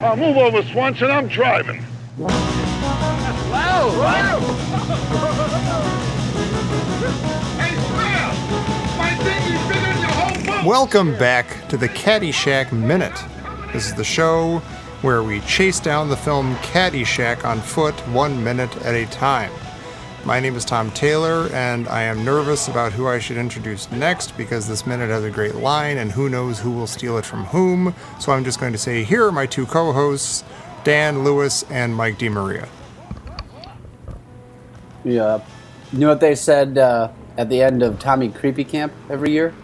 Move over, Swanson. I'm driving. Wow! Hey, Smails! My dinghy's bigger than your whole boat! Welcome back to the Caddyshack Minute. This is the show where we chase down the film Caddyshack on foot 1 minute at a time. My name is Tom Taylor, and I am nervous about who I should introduce next because this minute has a great line, and who knows who will steal it from whom. So I'm just going to say, here are my two co-hosts, Dan Lewis and Mike DiMaria. Yeah. You know what they said at the end of Tommy Creepy Camp every year?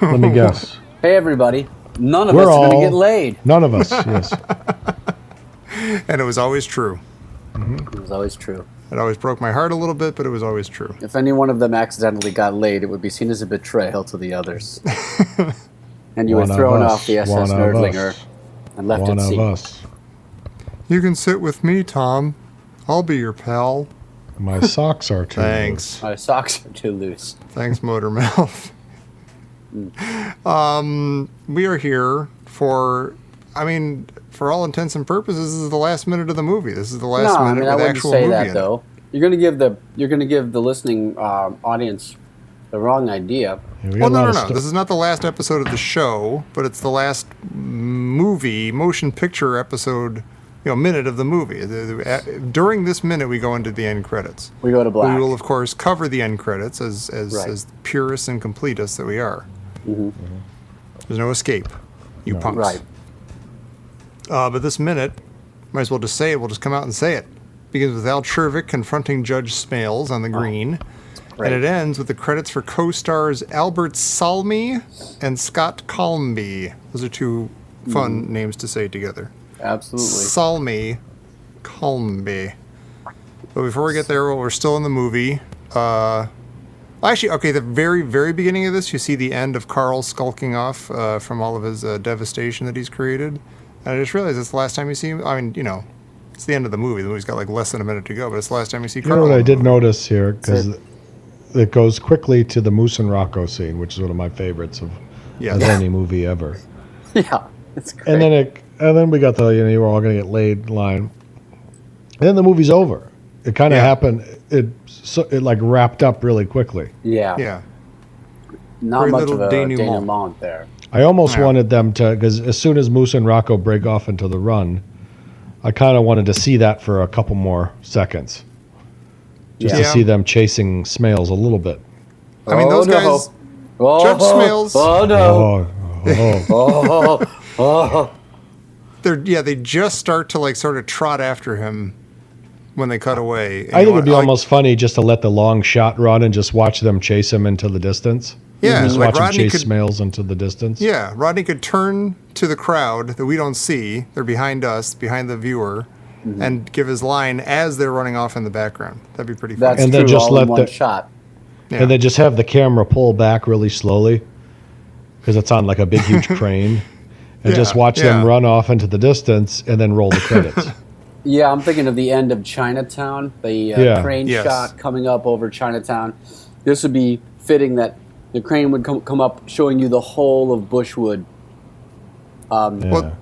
Let me guess. Hey, everybody. None of us are going to get laid. None of us, yes. And it was always true. It was always true. It always broke my heart a little bit, but it was always true. If any one of them accidentally got laid, it would be seen as a betrayal to the others. And you were thrown off the SS Nerdlinger and left at sea. One of us. You can sit with me, Tom. I'll be your pal. My socks are too Thanks. My socks are too loose. Thanks, Motormouth. We are here for all intents and purposes, this is the last minute of the movie. This is the last minute with actual movie. I wouldn't say that, though. You're going to give the listening audience the wrong idea. Yeah, well, no. This is not the last episode of the show, but it's the last motion picture episode, minute of the movie. During this minute, we go into the end credits. We go to black. We will, of course, cover the end credits as purists and completists that we are. Mm-hmm. There's no escape, punks. Right. But this minute, might as well just say it. We'll just come out and say it. Begins with Czervik confronting Judge Smails on the green. Right. And it ends with the credits for co-stars Albert Salmi and Scott Calmby. Those are two fun names to say together. Absolutely. Salmi, Calmby. But before we get there, we're still in the movie. The very, very beginning of this, you see the end of Carl skulking off from all of his devastation that he's created. And I just realized it's the last time you see him. I mean, it's the end of the movie. The movie's got like less than a minute to go, but it's the last time you see Carl. You know what I did notice here, because it goes quickly to the Moose and Rocco scene, which is one of my favorites of any movie ever. Yeah, it's great. And then we got the we're all gonna get laid line. And then the movie's over. It kind of happened. It like wrapped up really quickly. Yeah. Yeah. Not Very much little of a denouement. denouement there. I almost wanted them to, because as soon as Moose and Rocco break off into the run, I kind of wanted to see that for a couple more seconds. Just to see them chasing Smails a little bit. I mean, those guys, Judge Smails. Oh, no. They just start to sort of trot after him when they cut away. I think it'd be almost funny just to let the long shot run and just watch them chase him into the distance. Yeah, just like watch Rodney him chase Smails into the distance. Yeah, Rodney could turn to the crowd that we don't see. They're behind us, behind the viewer, and give his line as they're running off in the background. That'd be pretty funny. That's true, then just all let in one shot. Yeah. And then just have the camera pull back really slowly because it's on like a big, huge crane. And just watch them run off into the distance and then roll the credits. Yeah, I'm thinking of the end of Chinatown, the crane shot coming up over Chinatown. This would be fitting that the crane would come up showing you the whole of Bushwood. Well,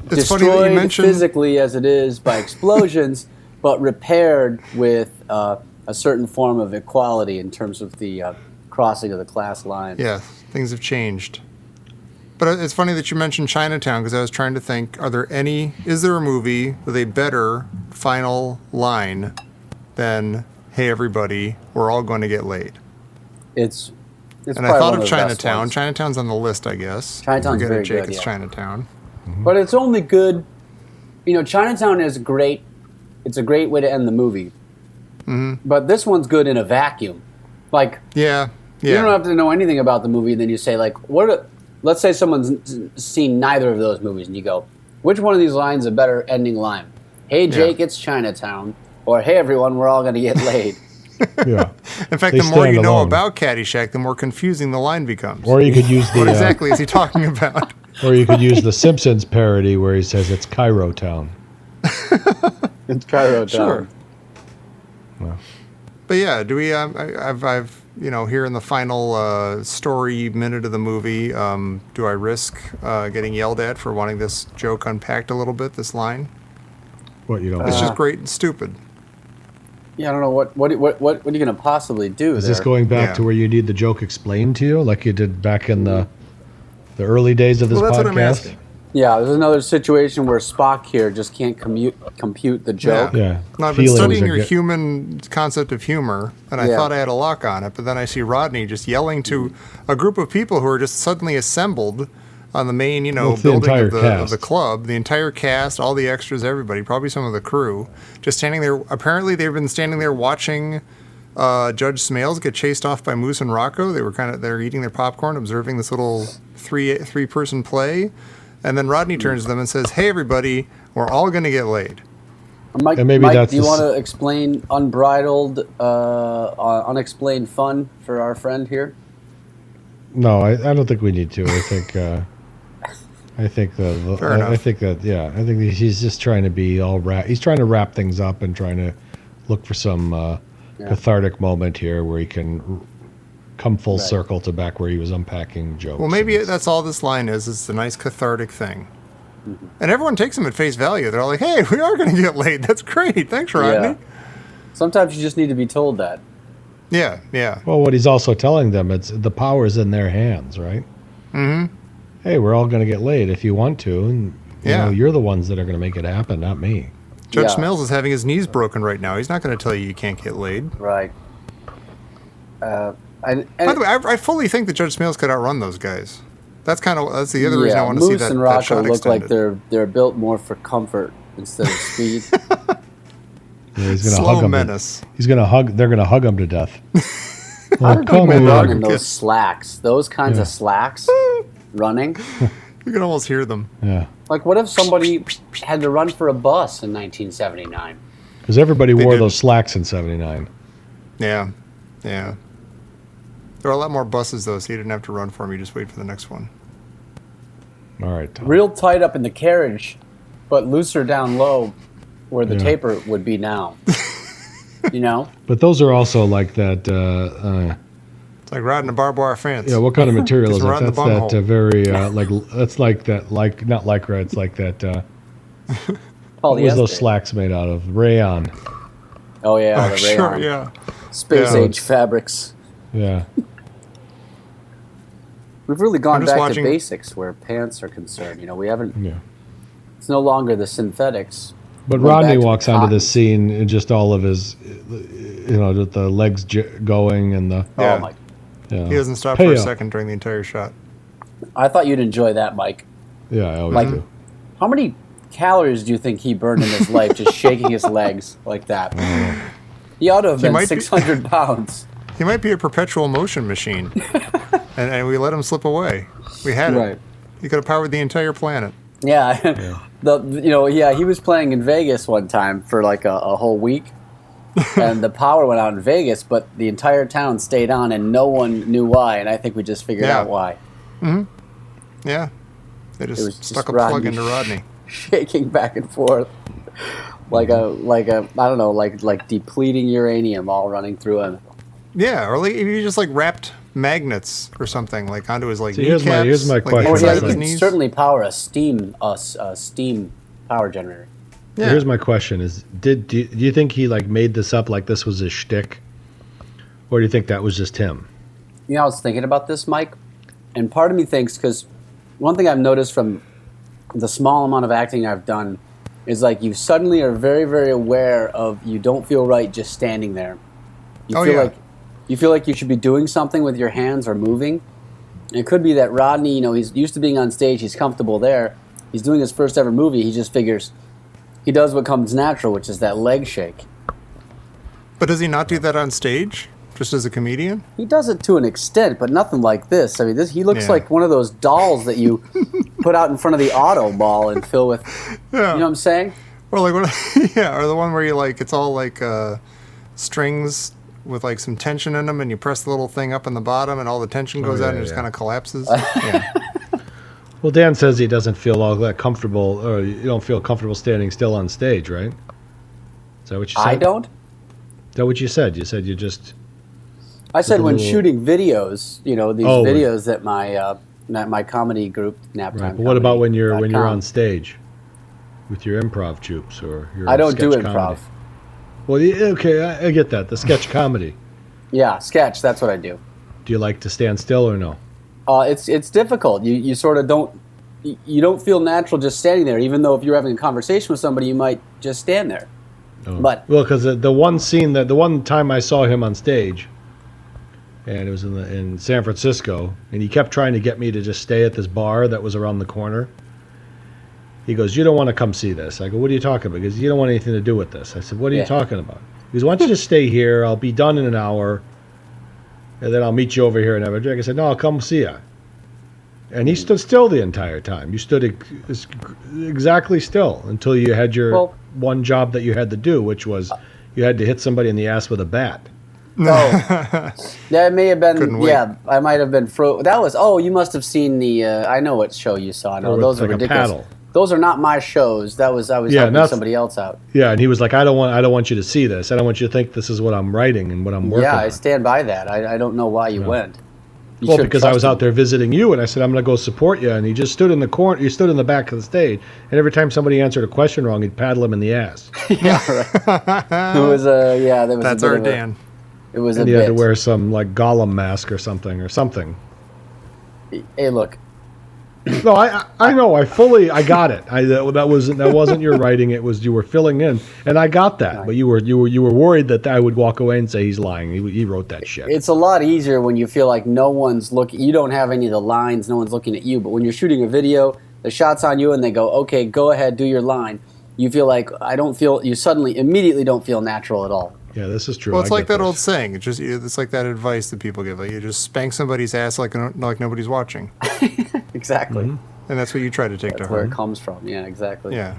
it's destroyed funny that you mentioned physically as it is by explosions, but repaired with a certain form of equality in terms of the crossing of the class line. Yeah, things have changed. But it's funny that you mentioned Chinatown because I was trying to think, is there a movie with a better final line than, hey, everybody, we're all going to get laid? It's and I thought of Chinatown. Chinatown's on the list, I guess. Chinatown's Forget very it, Jake, good, it's Chinatown. But it's only good. Chinatown is great. It's a great way to end the movie. Mm-hmm. But this one's good in a vacuum. You don't have to know anything about the movie, and then you say, let's say someone's seen neither of those movies, and you go, which one of these lines is a better ending line? Hey, Jake, it's Chinatown. Or, hey, everyone, we're all going to get laid. Yeah. In fact, the more you know about Caddyshack, the more confusing the line becomes. Or you could use the... What exactly is he talking about? Or you could use the Simpsons parody where he says it's Cairo Town. It's Cairo Town. Sure. Well. But yeah, do we... I've here in the final story minute of the movie, do I risk getting yelled at for wanting this joke unpacked a little bit, this line? What, you don't It's just great and stupid. Yeah, I don't know what are you going to possibly do. Is this going back to wwhere you need the joke explained to you, like you did back in the early days of this that's podcast? what I'm asking. Yeah, there's another situation where Spock here just can't compute the joke. Yeah. No, I've been studying your human concept of humor, and I thought I had a lock on it, but then I see Rodney just yelling to a group of people who are just suddenly assembled on the main, building of the club, the entire cast, all the extras, everybody, probably some of the crew, just standing there. Apparently, they've been standing there watching Judge Smails get chased off by Moose and Rocco. They're eating their popcorn, observing this little three-person play. And then Rodney turns to them and says, "Hey, everybody, we're all going to get laid." Mike, do you want to explain unbridled, unexplained fun for our friend here? No, I don't think we need to. I think he's just trying to be he's trying to wrap things up and trying to look for some cathartic moment here where he can come full circle to back where he was unpacking jokes. Well, maybe that's all this line is. It's a nice cathartic thing. Mm-hmm. And everyone takes him at face value. They're all like, "Hey, we are going to get laid. That's great. Thanks, Rodney." Yeah. Sometimes you just need to be told that. Yeah, yeah. Well, what he's also telling them, it's the power's in their hands, right? Mm-hmm. Hey, we're all going to get laid if you want to. And, you're the ones that are going to make it happen, not me. Judge Smails is having his knees broken right now. He's not going to tell you can't get laid. Right. By the way, I fully think that Judge Smails could outrun those guys. That's the other reason I want to see that shot extended. Moose and Rocco look like they're built more for comfort instead of speed. Yeah, he's gonna Slow hug him. menace. They're gonna hug him to death. How did people run in those slacks? Those kinds of slacks running. You can almost hear them. Yeah. Like, what if somebody had to run for a bus in 1979? Because everybody wore those slacks in '79. Yeah, yeah. There are a lot more buses, though, so you didn't have to run for them. You just wait for the next one. All right, Tom. Real tight up in the carriage, but looser down low where the taper would be now. But those are also like that... it's like riding a barbed wire fence. Yeah, what kind of material is that? That's that very... that's like that... not lycra, it's like that... what was those slacks made out of? Rayon. Oh, yeah, the rayon. Sure, yeah. Space-age fabrics. Yeah. We've really gone back to basics where pants are concerned. We haven't... Yeah. It's no longer the synthetics. But Rodney walks onto this scene in just all of his, the legs going and the... Yeah. Oh, my... Yeah. He doesn't stop for a second during the entire shot. I thought you'd enjoy that, Mike. Yeah, I always do. How many calories do you think he burned in his life just shaking his legs like that? He ought to have been 600 pounds. He might be a perpetual motion machine. and we let him slip away. We had it. He could have powered the entire planet. Yeah. He was playing in Vegas one time for like a whole week. And the power went out in Vegas, but the entire town stayed on and no one knew why. And I think we just figured out why. Mm-hmm. Yeah. They just stuck a plug into Rodney. Shaking back and forth. Like depleting uranium all running through him. Yeah, or like if you just wrapped magnets or something onto his here's my question. He can certainly power a steam power generator. Yeah. Here's my question: do you think he made this up like this was his shtick, or do you think that was just him? I was thinking about this, Mike, and part of me thinks because one thing I've noticed from the small amount of acting I've done is you suddenly are very, very aware of you don't feel right just standing there. You feel like you should be doing something with your hands or moving. And it could be that Rodney, he's used to being on stage. He's comfortable there. He's doing his first ever movie. He just figures he does what comes natural, which is that leg shake. But does he not do that on stage, just as a comedian? He does it to an extent, but nothing like this. I mean, he looks like one of those dolls that you put out in front of the auto mall and fill with, you know what I'm saying? Or or the one where you it's all strings with some tension in them, and you press the little thing up in the bottom, and all the tension goes out and it just kind of collapses. Well, Dan says he doesn't feel all that comfortable, or you don't feel comfortable standing still on stage, right? Is that what you said? I don't. Is that what you said? You said you just... I said when shooting videos, these videos that my comedy group, Naptime. Right. But what about when you're on stage with your improv troops or your I don't do sketch improv. Comedy? Well, okay, I get that. The sketch comedy. Yeah, sketch. That's what I do. Do you like to stand still or no? It's difficult. You sort of don't feel natural just standing there. Even though if you're having a conversation with somebody, you might just stand there. Oh. But because the one time I saw him on stage, and it was in San Francisco, and he kept trying to get me to just stay at this bar that was around the corner. He goes, "You don't want to come see this." I go, "What are you talking about?" Because you don't want anything to do with this. I said, "What are you talking about?" He goes, "Why don't you just stay here? I'll be done in an hour, and then I'll meet you over here and have a drink." I said, "No, I'll come see you." And he stood still the entire time. You stood exactly still until you had your one job that you had to do, which was you had to hit somebody in the ass with a bat. No, that may have been. Yeah, I might have been. That was. Oh, you must have seen the. I know what show you saw. No, those are ridiculous. Paddle. Those are not my shows. I was helping somebody else out. Yeah, and he was like, I don't want you to see this. I don't want you to think this is what I'm writing and what I'm working on. Yeah, I stand by that. I don't know why you went. Well, because I was out there visiting you, and I said, I'm going to go support you. And he just stood in the corner. He stood in the back of the stage, and every time somebody answered a question wrong, he'd paddle him in the ass. Yeah, right. It was That's our Dan. It was and he had to wear some like Gollum mask or something. Hey, look. No, I know. I got it. That wasn't your writing. It was you were filling in, and I got that. Right. But you were worried that I would walk away and say he's lying. He wrote that shit. It's a lot easier when you feel like no one's looking. You don't have any of the lines. No one's looking at you. But when you're shooting a video, the shot's on you, and they go, "Okay, go ahead, do your line." You feel like you suddenly immediately don't feel natural at all. Yeah, this is true. Well, it's like that old saying. It's like that advice that people give. Like you just spank somebody's ass like nobody's watching. Exactly. Mm-hmm. And that's what you try to take to heart. That's where it comes from. Yeah, exactly. Yeah.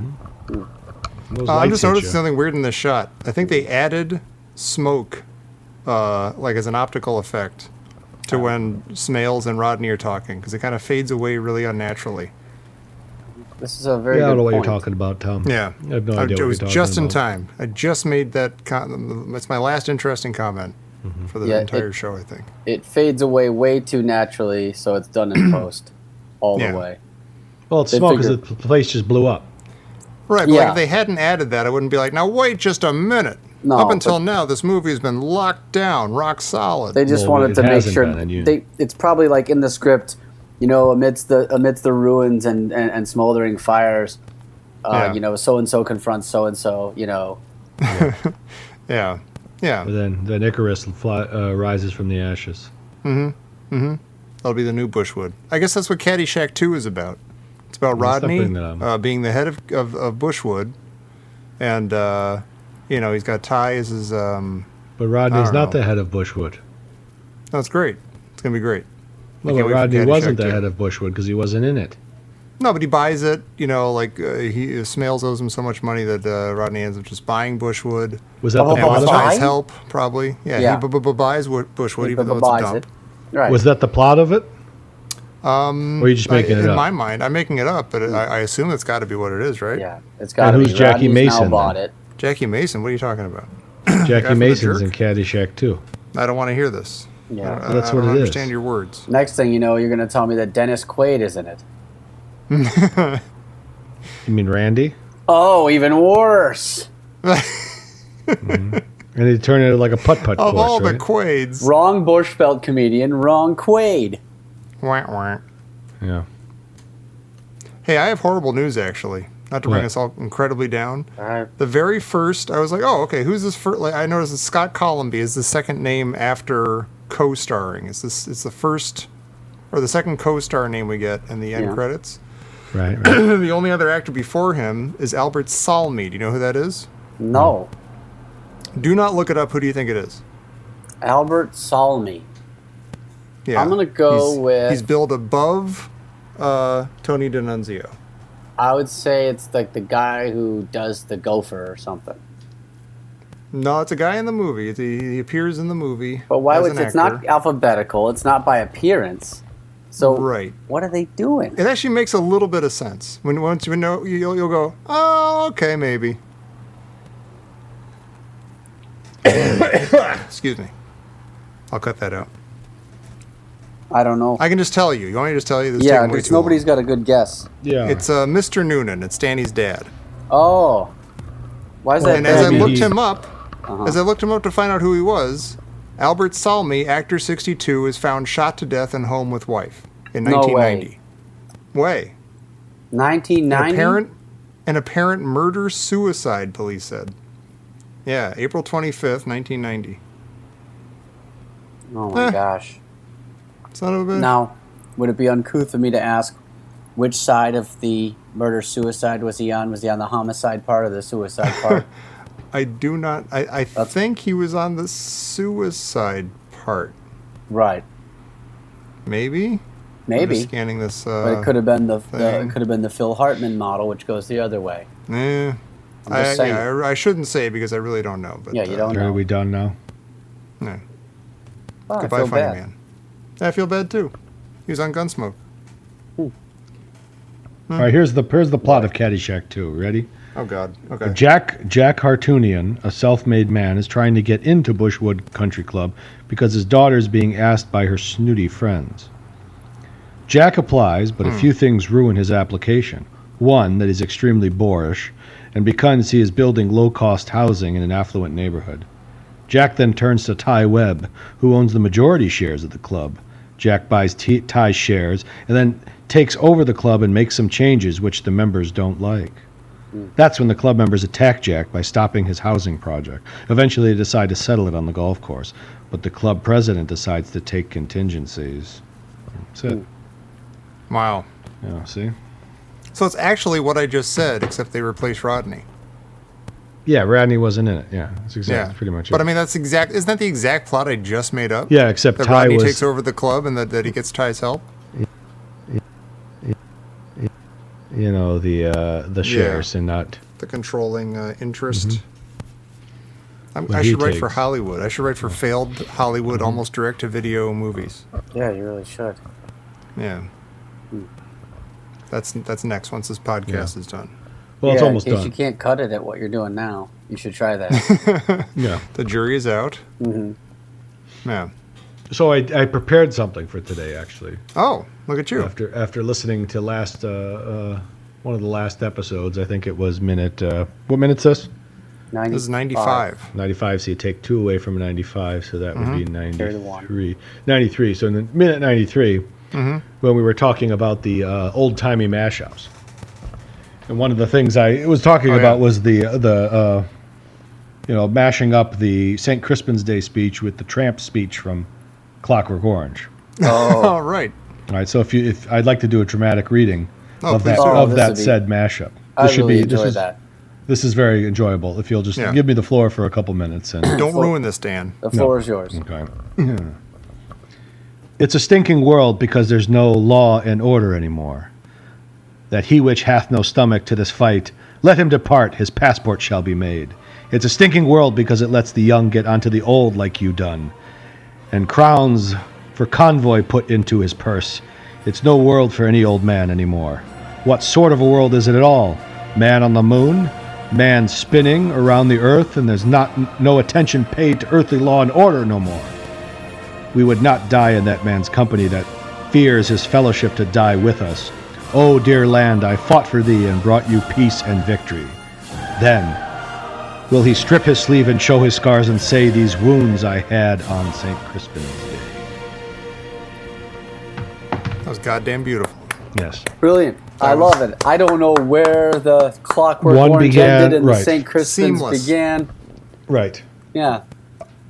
I'm just noticing something weird in this shot. I think they added smoke, like as an optical effect, to when Smails and Rodney are talking, because it kind of fades away really unnaturally. This is a very I don't know what point. you're talking about, Tom. Yeah. I have no idea. It was just in time. I just made that. It's my last interesting comment for the entire show, I think. It fades away way too naturally, so it's done in post all the way. Well, it's small because the place just blew up. Right, but like if they hadn't added that, I wouldn't be like, now wait just a minute. No, up until now, this movie has been locked down, rock solid. They just wanted to make sure. It's probably like in the script. Amidst the ruins and smoldering fires, so and so confronts so and so. Yeah. But then Icarus rises from the ashes. That'll be the new Bushwood. I guess that's what Caddyshack 2 is about. It's about Rodney being the head of Bushwood, and he's got Ty as his. But Rodney's not the head of Bushwood. No, it's great. It's gonna be great. No, but Rodney wasn't the head of Bushwood because he wasn't in it. No, but he buys it. Smails owes him so much money that Rodney ends up just buying Bushwood. Was that the plot with of Ty's it? help, probably. Yeah. He buys Bushwood, even though it's a dump. Right. Was that the plot of it? Or are you just making it up? In my mind, I'm making it up, but I assume it's got to be what it is, right? Yeah, it's got to be. And who's Jackie Mason? Now bought it. Jackie Mason? What are you talking about? Jackie Mason's in Caddyshack 2. I don't want to hear this. Yeah, that's what it is. I don't understand your words. Next thing you know, you're going to tell me that Dennis Quaid is in it. You mean Randy? Oh, even worse. And he turned it like a putt-putt course, Of all the right? Quaids. Wrong Bushfeld comedian, wrong Quaid. Wah, wah. Yeah. Hey, I have horrible news, actually. Not to bring us all incredibly down. All right. The very first, I was like, oh, okay, who's this first? Like, I noticed that Scott Columby is the second name after co-starring. It's the first, or the second co-star name we get in the end credits. Right. The only other actor before him is Albert Salmi. Do you know who that is? No. Do not look it up. Who do you think it is? Albert Salmi. Yeah. I'm going to go with... He's billed above Tony D'Annunzio. I would say it's like the guy who does the gopher or something. No, it's a guy in the movie. He appears in the movie. But why would it's not alphabetical? It's not by appearance. So what are they doing? It actually makes a little bit of sense. Once you know, you'll go, oh, okay, maybe. Excuse me. I'll cut that out. I don't know. I can just tell you. You want me to just tell you? This is Yeah, taking way because too nobody's long. got a good guess. Yeah. It's Mr. Noonan. It's Danny's dad. Oh. Why is that And as I bad? looked him up, Uh-huh. as I looked him up to find out who he was, Albert Salmi, actor 62, is found shot to death in home with wife in No 1990. Way. 1990? An apparent murder-suicide, police said. Yeah, April 25th, 1990. Oh my gosh. Son of a bitch. Now, would it be uncouth of me to ask which side of the murder-suicide was he on? Was he on the homicide part or the suicide part? I do not... I think he was on the suicide part. Right. Maybe? I'm Maybe. just scanning this... But it could have been the thing. it could have been the Phil Hartman model, which goes the other way. Eh. I'm just saying. I shouldn't say because I really don't know. But, Yeah, you don't know. Are we done now? No. Oh, I Goodbye, feel funny bad. man. I feel bad too. He was on Gunsmoke. All right, here's the plot of Caddyshack 2. Ready? Oh God. Okay. Jack Hartunian, a self-made man, is trying to get into Bushwood Country Club because his daughter is being asked by her snooty friends. Jack applies, but a few things ruin his application. One, that he's extremely boorish, and because he is building low-cost housing in an affluent neighborhood. Jack then turns to Ty Webb, who owns the majority shares of the club. Jack buys Ty's shares and then takes over the club and makes some changes which the members don't like. That's when the club members attack Jack by stopping his housing project. Eventually they decide to settle it on the golf course, but the club president decides to take contingencies. That's it. Wow. Yeah, see? So it's actually what I just said, except they replaced Rodney. Yeah, Rodney wasn't in it. Yeah, that's exactly pretty much it. But I mean, isn't that the exact plot I just made up? Yeah, except that Ty Rodney was... takes over the club and that he gets Ty's help? You know, the shares and not... The controlling interest. What I he should write for takes. Hollywood. I should write for failed Hollywood, almost direct-to-video movies. Yeah, you really should. Yeah. That's next once this podcast is done. Well, it's Yeah, almost in case done. you can't cut it at what you're doing now. You should try that. Yeah. The jury is out. Yeah. So I prepared something for today, actually. Oh, look at you. After listening to last one of the last episodes, I think it was minute. What minute's this? 95. This is 95. 95. So you take 2 away from 95, so that would be Carry the one. 93. 93. So in the minute 93, when we were talking about the old timey mashups, and one of the things I was talking about was the mashing up the St. Crispin's Day speech with the Tramp speech from Clockwork Orange. Oh, right. All right, so if I'd like to do a dramatic reading of please that do. of this that would be- said mashup. I This should really be enjoy this is that. this is very enjoyable. If you'll just give me the floor for a couple minutes and Don't ruin this, Dan. The floor is yours. okay. It's a stinking world because there's no law and order anymore. That he which hath no stomach to this fight, let him depart, his passport shall be made. It's a stinking world because it lets the young get onto the old like you done, and crowns for convoy put into his purse. It's no world for any old man anymore. What sort of a world is it at all? Man on the moon? Man spinning around the earth, and there's no attention paid to earthly law and order no more. We would not die in that man's company that fears his fellowship to die with us. O dear land, I fought for thee and brought you peace and victory. Then will he strip his sleeve and show his scars and say, these wounds I had on St. Crispin's Day. That was goddamn beautiful. Yes. Brilliant. I love it. I don't know where the Clockwork One Orange began, ended and the right. St. Crispin's Seamless. began. Right. Yeah.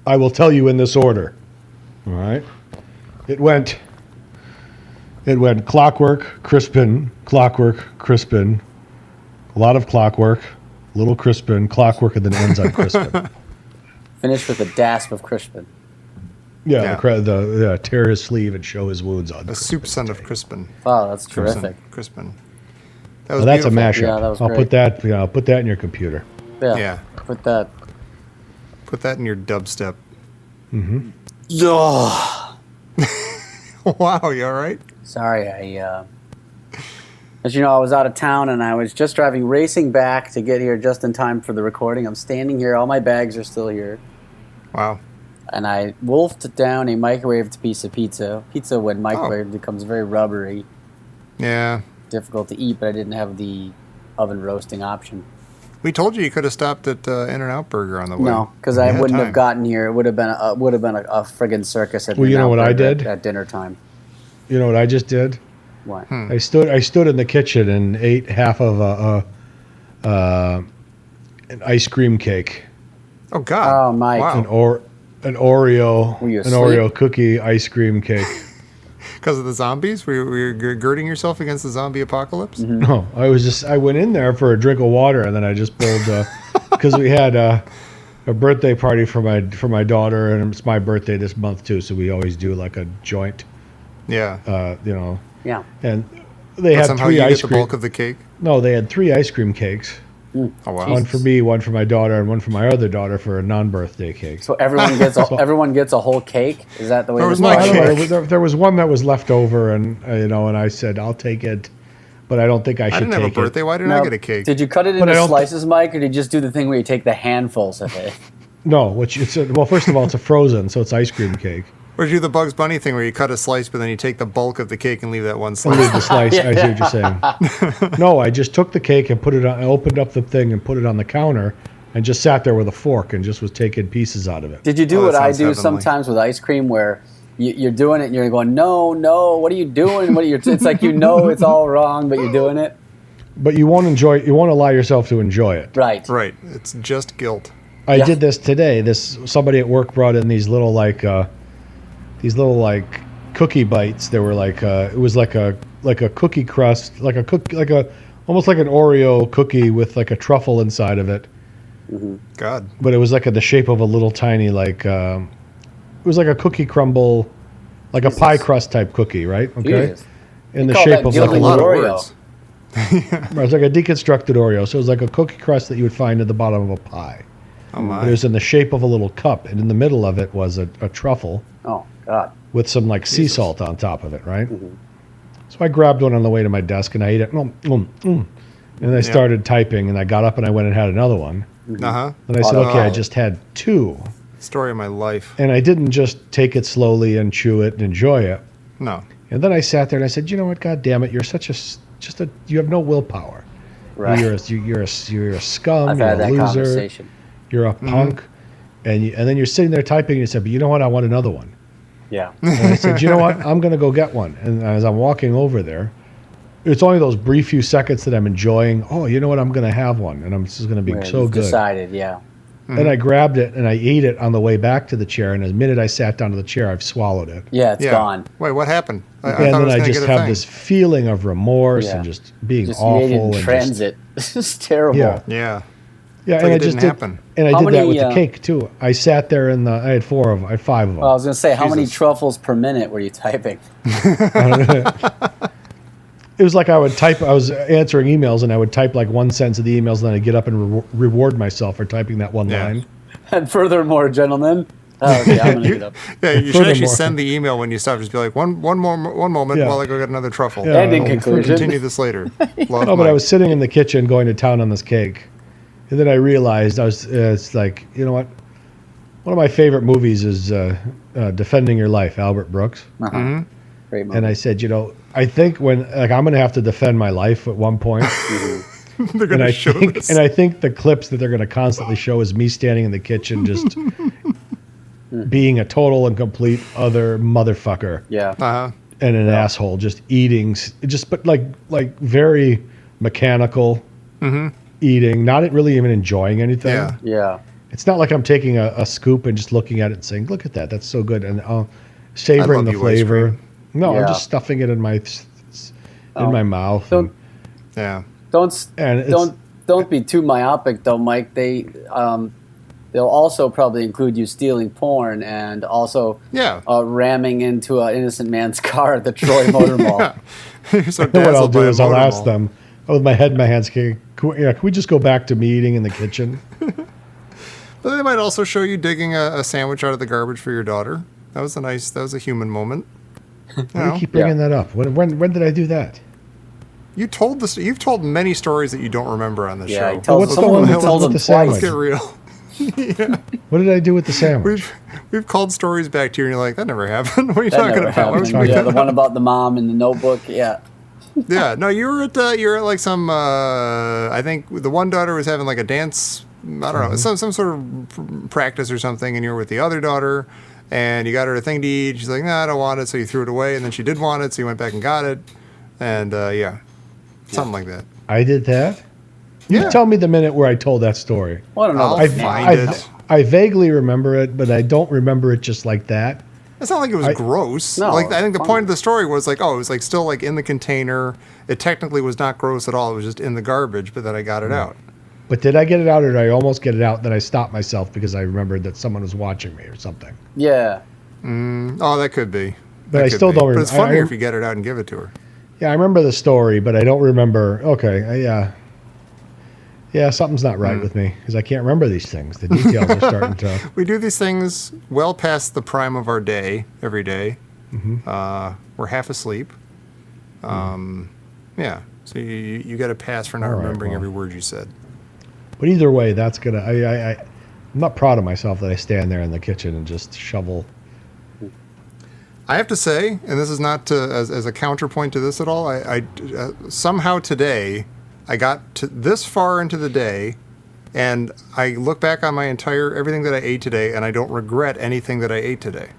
I will tell you in this order. All right. It went Clockwork, Crispin, a lot of Clockwork, little Crispin, Clockwork, and then ends on Crispin. Finished with a dasp of Crispin. Yeah, tear his sleeve and show his wounds on. A soup son of Crispin. Wow, that's terrific. Crispin. That was That's a beautiful. mashup. Yeah, that was I'll great. put that in your computer. Yeah. Yeah. Put that. Put that in your dubstep. Ugh. Wow, you all right? Sorry, as you know, I was out of town and I was just racing back to get here just in time for the recording. I'm standing here. All my bags are still here. Wow. and I wolfed down a microwaved piece of pizza. Pizza, when microwaved, becomes very rubbery. Yeah. Difficult to eat, but I didn't have the oven roasting option. We told you could have stopped at In-N-Out Burger on the way. No, because I wouldn't have gotten here. It would have been a friggin' circus at you know what I did at dinner time. You know what I just did? What? I stood in the kitchen and ate half of an ice cream cake. Oh God! Oh, Mike! Wow. An Oreo cookie ice cream cake. Because of the zombies? Were you girding yourself against the zombie apocalypse? Mm-hmm. No, I went in there for a drink of water, and then I just pulled because we had a birthday party for my daughter, and it's my birthday this month too. So we always do like a joint. Yeah. Yeah. And they had somehow three you ice get the cream. bulk of the cake. No, they had 3 ice cream cakes. Oh wow! One for me, one for my daughter, and one for my other daughter for a non-birthday cake. So everyone gets a whole cake. Is that the way? That was this my works? cake. There was one that was left over, and and I said I'll take it, but I don't think I should didn't have a take birthday. it. Why didn't Now, I get a cake? Did you cut it But I into don't slices, Mike, or did you just do the thing where you take the handfuls of it? No, well, first of all, it's a frozen, so it's ice cream cake. Or did you do the Bugs Bunny thing where you cut a slice, but then you take the bulk of the cake and leave that one I slice? leave the slice. I see what you're saying. No, I just took the cake and put it on. I opened up the thing and put it on the counter, and just sat there with a fork and just was taking pieces out of it. Did you do Oh, what that I sounds do heavenly. sometimes with ice cream, where you're doing it and you're going, no, what are you doing? It's like it's all wrong, but you're doing it. But you won't enjoy. You won't allow yourself to enjoy it. Right. Right. It's just guilt. I Yeah. did this today. Somebody at work brought in these little cookie bites. They were like it was like a cookie crust, almost like an Oreo cookie with like a truffle inside of it. God. But it was like the shape of a little tiny it was like a cookie crumble, like a pie crust type cookie, right? Okay. Jesus. In the call shape that of That's gilding a lot of Oreo. words. It was like a deconstructed Oreo. So it was like a cookie crust that you would find at the bottom of a pie. Oh But it my. was in the shape of a little cup, and in the middle of it was a truffle Oh God. with some like sea salt on top of it, right? So I grabbed one on the way to my desk and I ate it. And I started typing, and I got up and I went and had another one. Uh-huh. And I said, okay, I just had 2. Story of my life. And I didn't just take it slowly and chew it and enjoy it. No. And then I sat there and I said, you know what, God damn it, you're you have no willpower. Right. You're a scum, I've you're had a that loser, conversation. you're a punk. And then you're sitting there typing and you said, but you know what, I want another one. Yeah. And I said, you know what, I'm going to go get one. And as I'm walking over there, it's only those brief few seconds that I'm enjoying. Oh, you know what, I'm going to have one. And this is going to be Where so you've good. Decided, yeah. And I grabbed it and I ate it on the way back to the chair. And the minute I sat down to the chair, I've swallowed it. Yeah, it's Yeah. gone. Wait, what happened? I And thought I then was I going to just get a have thing. this feeling of remorse Yeah. and just being Just awful. made it in and just- transit. This is terrible. Yeah. Yeah. Yeah, It's and like I it just didn't happen. And I How did that many, with the cake too. I sat there and I had 5 of them. Well, I was going to say, how many Jesus. truffles per minute were you typing? It was like I was answering emails and I would type like one sentence of the emails and then I'd get up and reward myself for typing that one Yeah. line. And furthermore, gentlemen. Oh, okay, I'm going to get up. Yeah, you should actually Furthermore. send the email when you stop. Just be like, one moment Yeah. while I go get another truffle. Yeah. And in Oh, We'll conclusion. continue this later. Love, No, but I Mike. was sitting in the kitchen going to town on this cake. And then I realized it's like, you know what? One of my favorite movies is Defending Your Life, Albert Brooks. Uh-huh. Great movie. And I said, I think I'm going to have to defend my life at one point. They're going to show this. And I think the clips that they're going to constantly show is me standing in the kitchen just being a total and complete other motherfucker Yeah. Uh-huh. and an asshole, just eating, but like very mechanical eating, not really even enjoying anything. Yeah. Yeah. It's not like I'm taking a scoop and just looking at it and saying, look at that, that's so good. And I savoring love the you, ice flavor. cream. No, I'm Yeah. just stuffing it in my mouth. Don't Yeah. don't be too myopic though, Mike. They'll also probably include you stealing porn and also Yeah. ramming into an innocent man's car at the Troy Motor Mall. You're so Then what I'll dazzled by do a is I'll motor ask mall. them, with my head in my hands, can we just go back to me eating in the kitchen? But they might also show you digging a sandwich out of the garbage for your daughter. That was a human moment. Why do you keep bringing that up? When did I do that? You've told many stories that you don't remember on the Yeah, show. he tells what's the some one of that them tells with them the twice. sandwich? Let's get real. What did I do with the sandwich? we've called stories back to you, and you're like, that never happened. What are you That talking never about? What was happened. you Yeah, the one about the mom in the notebook. Yeah. Yeah, no, you were at like some. I think the one daughter was having like a dance. I don't know, some sort of practice or something, and you were with the other daughter, and you got her a thing to eat. She's like, "No, I don't want it," so you threw it away, and then she did want it, so you went back and got it, and something like that. I did that. Yeah. You tell me the minute where I told that story. Well, I don't know. I'll find it. I vaguely remember it, but I don't remember it just like that. It's not like it was gross. No, like I think the fine. point of the story was like, oh, it was like still like in the container. It technically was not gross at all. It was just in the garbage, but then I got it out. But did I get it out, or did I almost get it out? Then I stopped myself because I remembered that someone was watching me or something. Yeah. Oh, that could be. But I still don't But it's remember. funnier if you get it out and give it to her. Yeah, I remember the story, but I don't remember. Okay, yeah, something's not right with me because I can't remember these things. The details are starting to. We do these things well past the prime of our day every day. We're half asleep. Yeah, so you got a pass for not remembering every word you said. But either way, that's gonna. I'm not proud of myself that I stand there in the kitchen and just shovel. I have to say, and this is not as a counterpoint to this at all. I somehow today I got to this far into the day, and I look back on my everything that I ate today, and I don't regret anything that I ate today.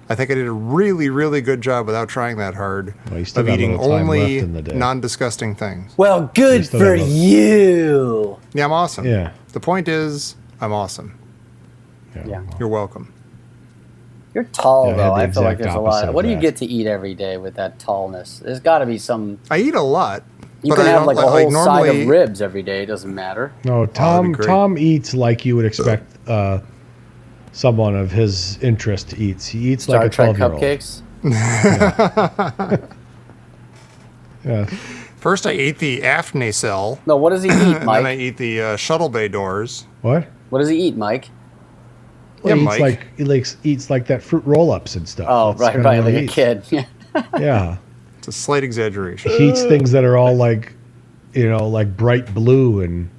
I think I did a really, really good job without trying that hard of eating only non-disgusting things. Well, good for you. Yeah, I'm awesome. Yeah. The point is, I'm awesome. Yeah. You're welcome. You're tall, Yeah, I though. had the I feel like exact there's a opposite lot. of What do you that. get to eat every day with that tallness? There's got to be some. I eat a lot. You but can I have don't like a like whole normally, side of ribs every day. It doesn't matter. No, that'd be great. Tom eats like you would expect someone of his interest eats. He eats Star like a Trek 12-year-old. cupcakes. Yeah. First, I ate the Aphne cell. No, what does he eat, And then I Mike? eat the shuttle bay doors. What? What does he eat, Mike? Yeah, he eats Mike. eats like that fruit roll-ups and stuff. Oh, That's right, kinda right, what like he a eats. kid. Yeah. Yeah. It's a slight exaggeration. He eats things that are all like, like bright blue and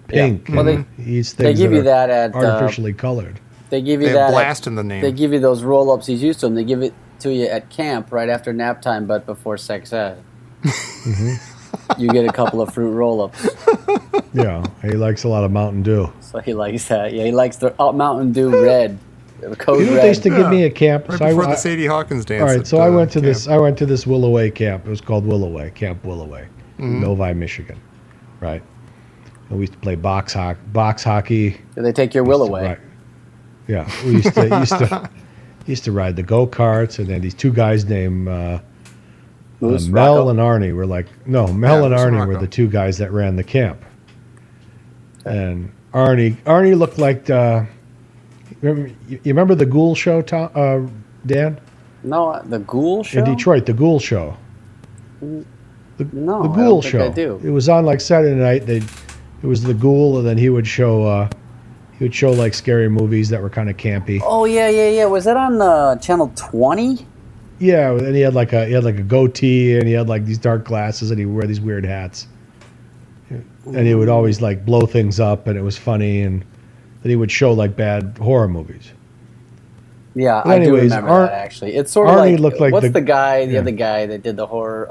pink. Yeah. Well, and he eats they things give you are that at artificially colored. They give you They that. have at- blast in the name. They give you those roll-ups. He's used to them. They give it to you at camp right after nap time, but before sex ed. You get a couple of fruit roll-ups. Yeah, he likes a lot of Mountain Dew. So he likes that. Yeah, he likes the Mountain Dew Red. Code You know what Red. they used to give me at camp? Right So before I- the Sadie Hawkins dance. All right, at, so I went to camp. this. I went to this Willoway camp. It was called Willoway Camp Willoway, in Novi, Michigan, right? And we used to play box hockey. Do they take your will away? Right. Yeah, we used to ride the go karts, and then these two guys named Moose, Mel Rocco? and Arnie were like Mel and Moose and Arnie were Rocco. the two guys that ran the camp, and Arnie looked like. You remember the Ghoul Show, Dan? No, the Ghoul Show? In Detroit, the Ghoul Show. No, The I don't Ghoul think Show. I do. It was on like Saturday night. It was the Ghoul, and then he would show like scary movies that were kind of campy. Oh yeah. Was that on channel 20? Yeah, and he had like a goatee, and he had like these dark glasses, and he would wear these weird hats. And he would always like blow things up, and it was funny, and then he would show like bad horror movies. Yeah, But I do anyways, remember that actually. It's sort of Arnie like, looked like what's the- the guy, the yeah. other guy that did the horror?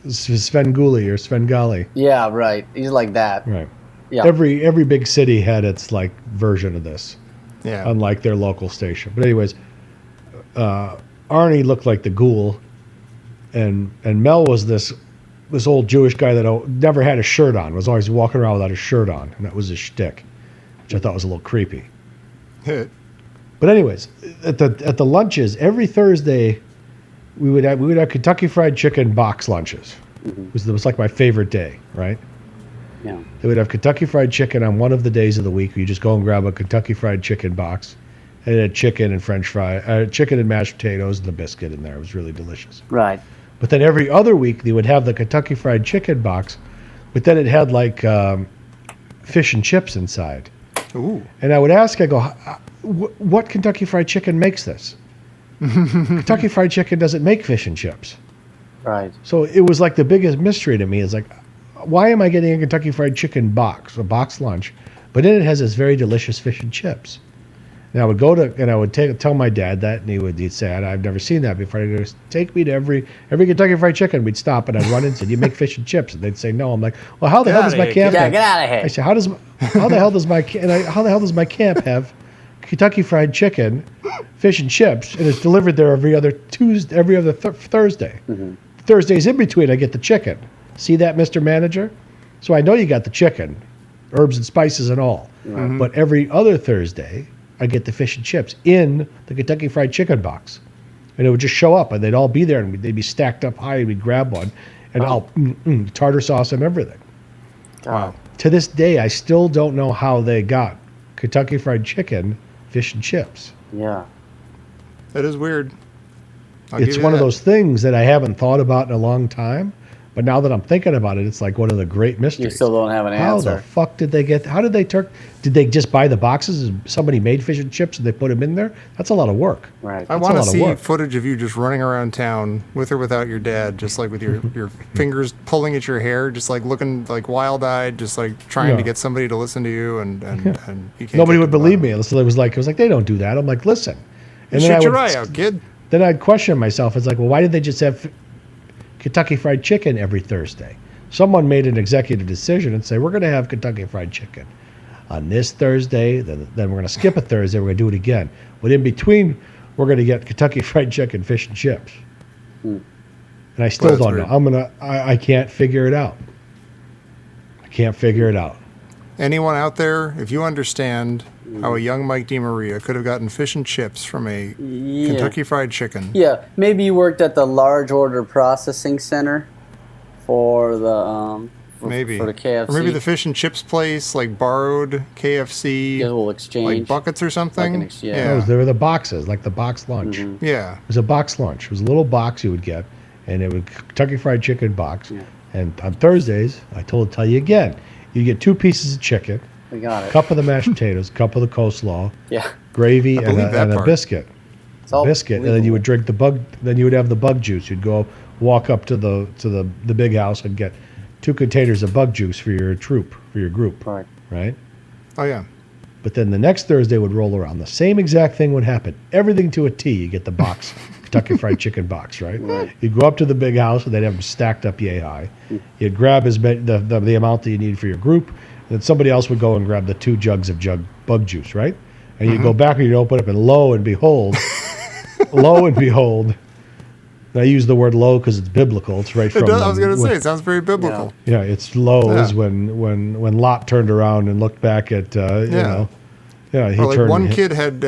Sven Gulli or Sven Gali. Yeah, right. He's like that. Right. Yeah. Every big city had its like version of this. Yeah. Unlike their local station. But anyways, Arnie looked like the Ghoul, and Mel was this old Jewish guy that never had a shirt on, was always walking around without a shirt on, and that was his shtick, which I thought was a little creepy. But anyways, at the lunches every Thursday, we would have Kentucky Fried Chicken box lunches. It was like my favorite day, right? Yeah. They would have Kentucky Fried Chicken on one of the days of the week. You just go and grab a Kentucky Fried Chicken box, and it had chicken and French fry, chicken and mashed potatoes and a biscuit in there. It was really delicious. Right. But then every other week they would have the Kentucky Fried Chicken box, but then it had like fish and chips inside. Ooh. And I would ask, I go, what Kentucky Fried Chicken makes this? Kentucky Fried Chicken doesn't make fish and chips. Right. So it was like the biggest mystery to me. It's like, why am I getting a Kentucky Fried Chicken box, a box lunch, but then it has this very delicious fish and chips? And I would go to, and I would tell my dad that, and he'd say, "I've never seen that before." He'd go, "Take me to every Kentucky Fried Chicken." We'd stop, and I'd run in and say, "Do you make fish and chips?" And they'd say, "No." I'm like, "Well, how the hell does my camp? Get out of here!" I said, "How the hell does my camp have Kentucky Fried Chicken, fish and chips, and it's delivered there every other Thursday? Mm-hmm. Thursdays in between, I get the chicken. See that, Mr. Manager? So I know you got the chicken, herbs and spices and all, but every other Thursday." I get the fish and chips in the Kentucky Fried Chicken box. And it would just show up, and they'd all be there, and they'd be stacked up high, and we'd grab one, and tartar sauce and everything. Wow. To this day, I still don't know how they got Kentucky Fried Chicken, fish and chips. Yeah. That is weird. It's one of those things that I haven't thought about in a long time. But now that I'm thinking about it, it's like one of the great mysteries. You still don't have an answer. How the fuck did they get? How did they turn? Did they just buy the boxes? Somebody made fish and chips and they put them in there? That's a lot of work. Right. I want to see footage of you just running around town with or without your dad, just like with your fingers pulling at your hair, just like looking like wild-eyed, just like trying to get somebody to listen to you, and you can't. Nobody would believe me. So it was like they don't do that. I'm like, listen. And then shoot your eye out, kid. Then I'd question myself. It's like, well, why did they just have Kentucky Fried Chicken every Thursday? Someone made an executive decision and say, we're going to have Kentucky Fried Chicken on this Thursday, then we're going to skip a Thursday, we're going to do it again. But in between, we're going to get Kentucky Fried Chicken, fish and chips. And I still don't know. I can't figure it out. I can't figure it out. Anyone out there, if you understand how a young Mike DiMaria could have gotten fish and chips from a Kentucky Fried Chicken. Yeah, maybe you worked at the large order processing center for the for the KFC. Or maybe the fish and chips place like borrowed KFC. Get a little exchange. Like buckets or something. No, there were the boxes, like the box lunch. Yeah. It was a box lunch. It was a little box you would get, and it was Kentucky Fried Chicken box. Yeah. And on Thursdays, tell you again, you get 2 pieces of chicken. We got it. Cup of the mashed potatoes, cup of the coleslaw, gravy, and a biscuit. And then you would drink the bug. Then you would have the bug juice. You'd go walk up to the big house and get 2 containers of bug juice for your group. Right. Oh yeah. But then the next Thursday would roll around. The same exact thing would happen. Everything to a T. You get the box, Kentucky Fried Chicken box, right? You'd go up to the big house, and they'd have them stacked up yay high. You'd grab the amount that you need for your group. And then somebody else would go and grab the 2 jugs of bug juice, right? And you'd go back and you'd open up, and lo and behold, and I use the word lo because it's biblical. It's right from. I was going to say, it sounds very biblical. Yeah, it's lo is when Lot turned around and looked back at, you know. Yeah, one kid had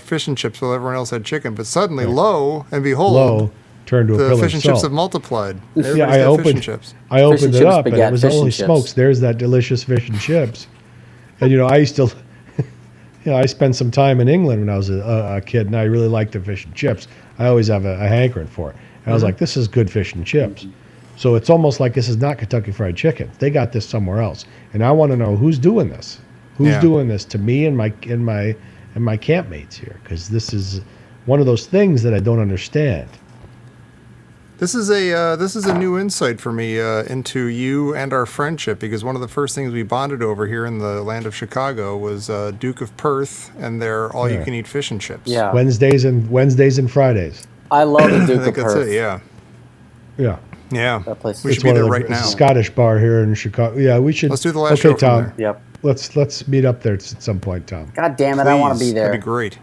fish and chips while everyone else had chicken, but suddenly, lo and behold, turned to a pillar the fish and chips have multiplied. I opened it up, and it was holy smokes. There's that delicious fish and chips. And I used to, I spent some time in England when I was a kid, and I really liked the fish and chips. I always have a hankering for it. And I was like, this is good fish and chips. So it's almost like this is not Kentucky Fried Chicken. They got this somewhere else, and I want to know who's doing this. Who's doing this to me and my campmates here? Because this is one of those things that I don't understand. This is a new insight for me into you and our friendship, because one of the first things we bonded over here in the land of Chicago was Duke of Perth and their all-you-can-eat fish and chips. Yeah. Wednesdays and Fridays. I love the Duke I think of that's Perth. it. Yeah. Yeah. Yeah. That place. We should be there right now. Scottish bar here in Chicago. Yeah, we should. Let's do the last show from Tom. there. Yep. Let's meet up there at some point, Tom. God damn it! Please, I want to be there. That'd be great.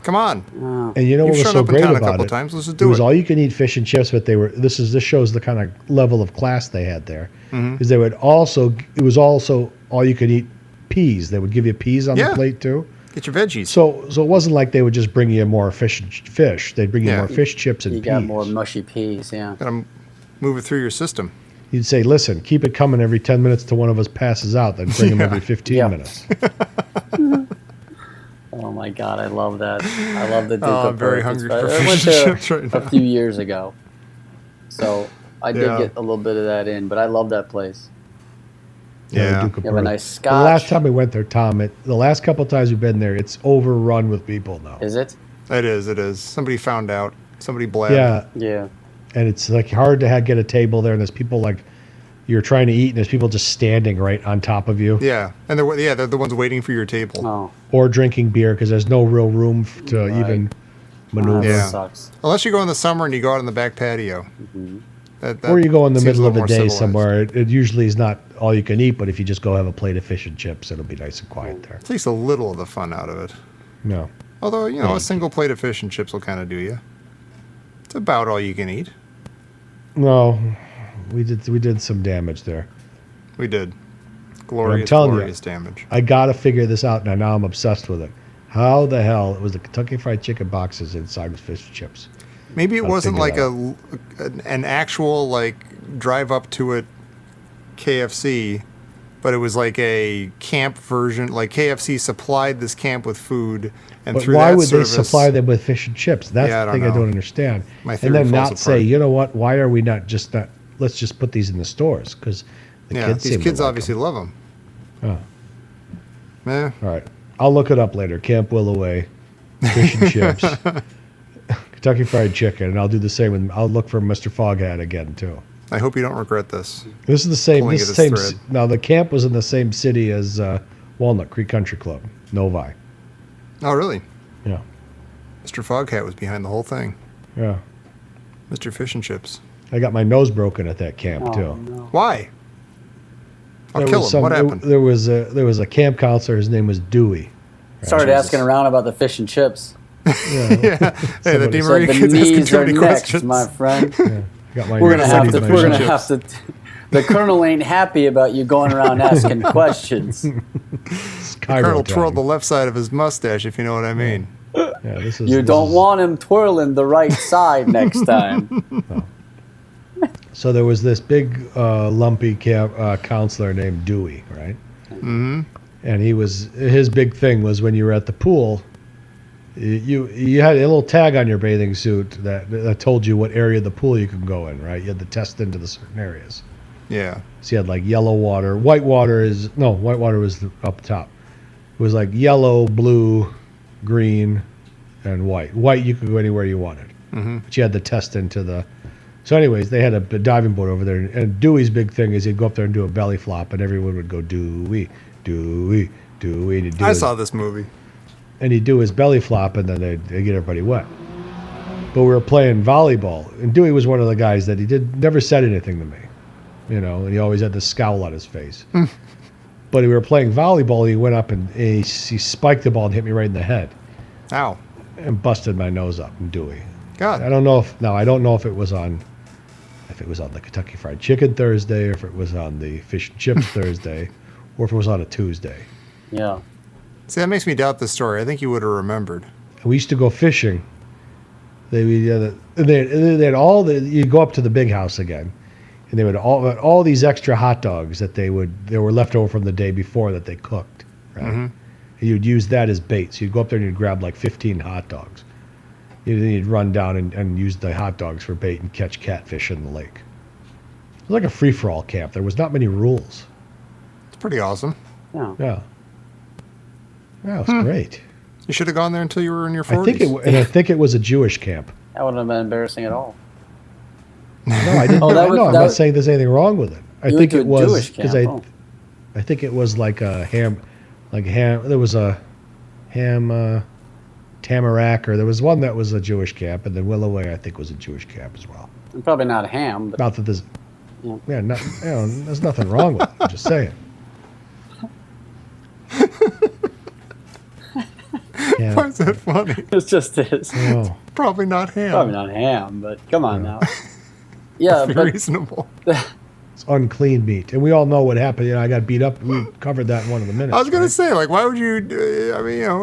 Come on. Oh. And you know what was so great about it? Times. Let's just It do was it. all you can eat fish and chips, but this shows the kind of level of class they had there. Because it was also all you could eat peas. They would give you peas on the plate too. Get your veggies. So it wasn't like they would just bring you more fish. They'd bring you more fish, chips, and peas. You got more mushy peas, yeah. Gotta move it through your system. You'd say, listen, keep it coming every 10 minutes till one of us passes out. Then bring them every 15 minutes. Oh my God, I love that. I love the Duke of I'm very Perth. hungry for I fish went and there chips right now. a few years ago. So I did get a little bit of that in, but I love that place. Yeah. Duke of You have a Perth. nice scotch. The last time we went there, Tom, the last couple of times we've been there, it's overrun with people now. Is it? It is. Somebody found out. Somebody blabbed. Yeah. Yeah. And it's like hard to get a table there, and there's people like you're trying to eat and there's people just standing right on top of you. Yeah, and they're the ones waiting for your table. Oh, Or drinking beer because there's no real room to even maneuver. Yeah. sucks. Unless you go in the summer and you go out on the back patio. Or you go in the seems middle a of the little day more civilized. somewhere. It usually is not all you can eat, but if you just go have a plate of fish and chips, it'll be nice and quiet there. At least a little of the fun out of it. No. Although, a single plate of fish and chips will kind of do you. It's about all you can eat. No. We did some damage there. We did. I'm Glorious, telling glorious you, damage. I got to figure this out, and now I'm obsessed with it. How the hell it was the Kentucky Fried Chicken boxes inside with fish and chips? Maybe it I'll wasn't figure like it an actual drive up to it KFC, but it was like a camp version. Like KFC supplied this camp with food, and But through why that would service, they supply them with fish and chips? That's Yeah, I the don't thing I know. don't understand. My And theory then falls not say, apart. you know what? Why are we not let's just put these in the stores? Because the kids these seem to kids like obviously love them. them. Eh, Oh, all right. I'll look it up later. Camp Willoway, fish and chips, Kentucky Fried Chicken, and I'll do the same. I'll look for Mr. Foghat again too. I hope you don't regret this. This is the same. Pulling This at same. his thread. Now the camp was in the same city as Walnut Creek Country Club, Novi. Oh, really? Yeah, Mr. Foghat was behind the whole thing. yeah. Mr. Fish and Chips. I got my nose broken at that camp Oh, too. no. Why? I'll There kill was him. What happened? There was a camp counselor. His name was Dewey. Started Jesus. asking around about the fish and chips. Yeah, Hey, the Somebody Dean Said Marie the kids asking knees too are many next, questions. my friend. yeah. Got my We're gonna have to. my We're gonna fish have to. The colonel ain't happy about you going around asking questions. chips. Colonel Cairo twirled the time. left side of his mustache, if you know what I mean. Yeah, this is, You this don't is- want him twirling the right side next time. So there was this big lumpy camp counselor named Dewey, right? Mm-hmm. And his big thing was when you were at the pool, you had a little tag on your bathing suit that told you what area of the pool you could go in, right? You had to test into the certain areas. Yeah. So you had like yellow water, white water was up top. It was like yellow, blue, green, and white. White you could go anywhere you wanted, but you had to test into the. So, anyways, they had a diving board over there, and Dewey's big thing is he'd go up there and do a belly flop, and everyone would go Dewey, Dewey, Dewey. And he'd do I his- saw this movie. and he'd do his belly flop, and then they'd get everybody wet. But we were playing volleyball, and Dewey was one of the guys that never said anything to me, and he always had this scowl on his face. But we were playing volleyball, he went up and he spiked the ball and hit me right in the head, Ow. and busted my nose up. And Dewey, God. I don't know if it was on the Kentucky Fried Chicken Thursday, or if it was on the Fish and Chips Thursday, or if it was on a Tuesday. Yeah. See, that makes me doubt this story. I think you would have remembered. And we used to go they had you'd go up to the big house again, and they would all these extra hot dogs that they were left over from the day before that they cooked, right? And you'd use that as bait. So you'd go up there and you'd grab like 15 hot dogs. You'd run down and use the hot dogs for bait and catch catfish in the lake. It was like a free-for-all camp. There was not many rules. It's pretty awesome. Yeah. Yeah. Yeah, it was great. You should have gone there until you were in your 40s. I think it was a Jewish camp. That wouldn't have been embarrassing at all. No, I didn't. Oh, that was- no, I'm that not was- saying there's anything wrong with it. I You think went it to a was Jewish because camp. I think it was like a ham. There was a ham tamarack, or there was one that was a Jewish camp, and then Willoway I think was a Jewish camp as well. And probably not ham, but Not that there's, Yeah. there's nothing wrong with it. I'm just saying. Yeah. Why is that funny? it's just is. Oh. Probably not ham. Probably not ham, but come on now. Yeah, Very but reasonable. It's unclean meat, and we all know what happened. I got beat up. We covered that in one of the minutes. I was going right? to say, like, why would you?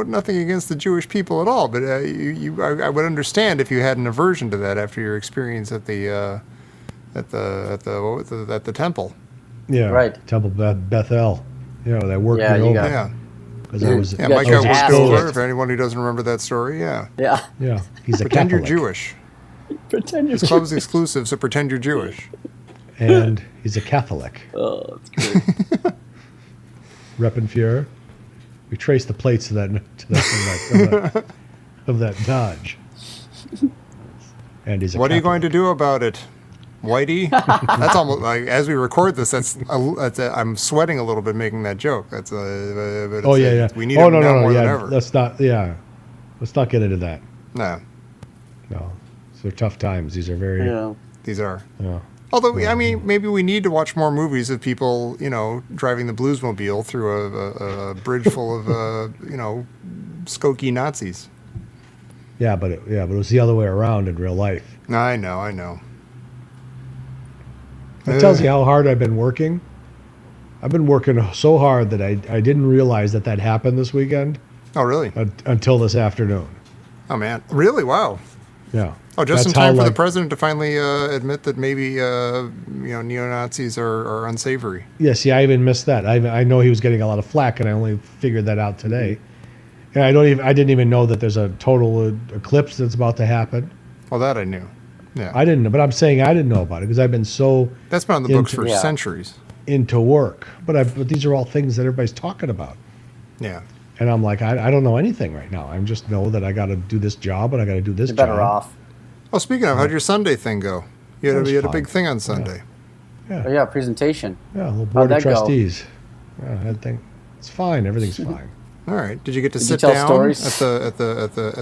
Nothing against the Jewish people at all, but I would understand if you had an aversion to that after your experience at the temple. Yeah, Right. Temple Bethel. That worked Yeah, me you over. got- Yeah, Because I was, yeah. got Mike your got ass worked over. kicked. For anyone who doesn't remember that story, yeah. yeah. yeah, he's a Pretend Catholic. you're Jewish. Pretend you're This club's exclusive, so pretend you're Jewish. And he's a Catholic. Oh, that's good. Reppenfuhrer. We traced the plates of that Dodge. And he's a What are you going Catholic. to do about it? Whitey? That's almost like, as we record this, I'm sweating a little bit making that joke. That's yeah. We need him now more than ever. Let's not get into that. No. They're tough times. These are very. Yeah. These are. Yeah. Although, I mean, maybe we need to watch more movies of people, driving the Bluesmobile through a bridge full of, skokie Nazis. Yeah, but it was the other way around in real life. I know. It tells you how hard I've been working. I've been working so hard that I didn't realize that happened this weekend. Oh, really? Until this afternoon. Oh, man. Really? Wow. Yeah. Oh, just in time for the president to finally admit that maybe neo-Nazis are unsavory. Yeah, see, I even missed that. I know he was getting a lot of flack, and I only figured that out today. And I didn't even know that there's a total eclipse that's about to happen. Well, that I knew. Yeah. I didn't know, but I'm saying I didn't know about it because I've been so. That's been on the books for centuries. Into work, but these are all things that everybody's talking about. Yeah. And I'm like, I don't know anything right now. I just know that I got to do this job and I got to do this job. You're better off. Well, speaking of, how'd your Sunday thing go? You had a big thing on Sunday. Yeah. Oh, yeah, presentation. Yeah, a little board of trustees. Yeah, I think it's fine. Everything's fine. All right. Did you get to sit down at